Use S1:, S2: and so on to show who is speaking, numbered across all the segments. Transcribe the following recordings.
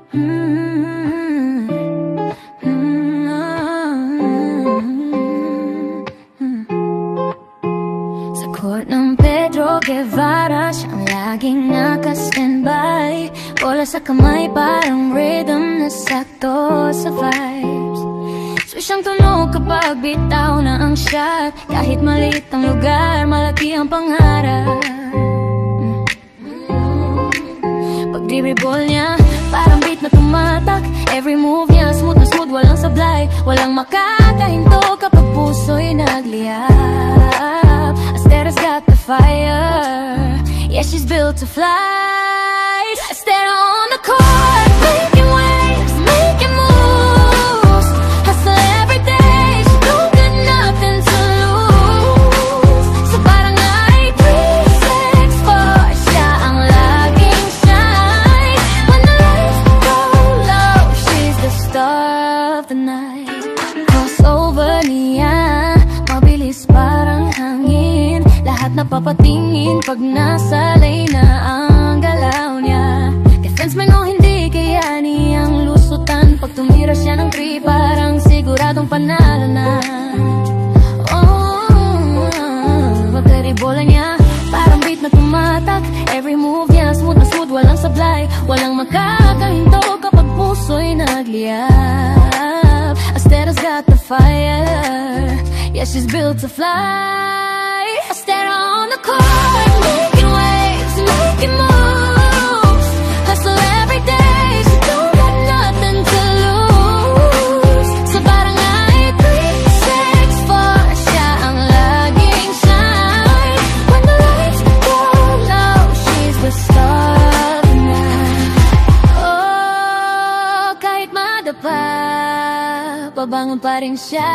S1: Sa court ng Pedro Guevara, siyang laging naka-standby. Bola sa kamay, parang rhythm na sakto sa vibes. Swish ang tunog kapag bitaw na ang shot. Kahit maliit ang lugar, malaki ang pangarap. Pag dribble niya, parang beat na tumatak. Every move niya, smooth na smooth, walang sablay. Walang makakahinto kapag puso'y nagliyap. Astera's got the fire, yeah, she's built to fly. Astera on the court, making waves, making moves. Hustle every day, she don't got nothing to lose. Sa barangay 364, siya ang laging shine. When the lights go low, she's the star of the night. Crossover niya, mabilis parang hangin. Lahat napapatingin pag nasa lane na ang galaw niya. Defenseman o hindi kayani ang lusutan. Pag tumira siya ng three, parang siguradong panalo na. Pagkaribola niya, parang beat na tumatak. Every move niya, smooth na smooth, walang sablay. Walang makakahinto kapag puso'y nagliyap. Astera's got the fire, yeah, she's built to fly. Astera on the court, making waves, making moves. Hustle every day, she don't got nothing to lose. Sa barangay 364, siya ang laging shine. When the lights go low, she's the star of the night. Oh, kahit madapa, babangon pa rin siya.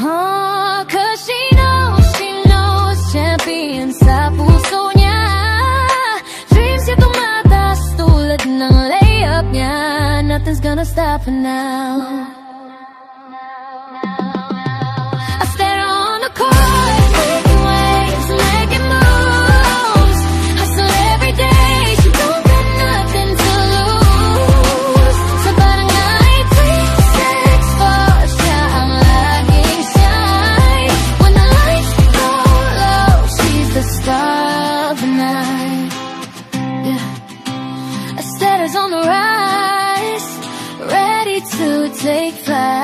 S1: Oh, cause she knows champion sa puso niya. Dreams niya tumatas tulad ng layup niya. Nothing's gonna stop her now. Astera on the court, making waves, making moves. Hustle every day, she don't got nothing to lose. Sa barangay 364, siya ang laging shine. When the lights go low, she's the star of the night. Yeah. Astera's on the rise, ready to take flight.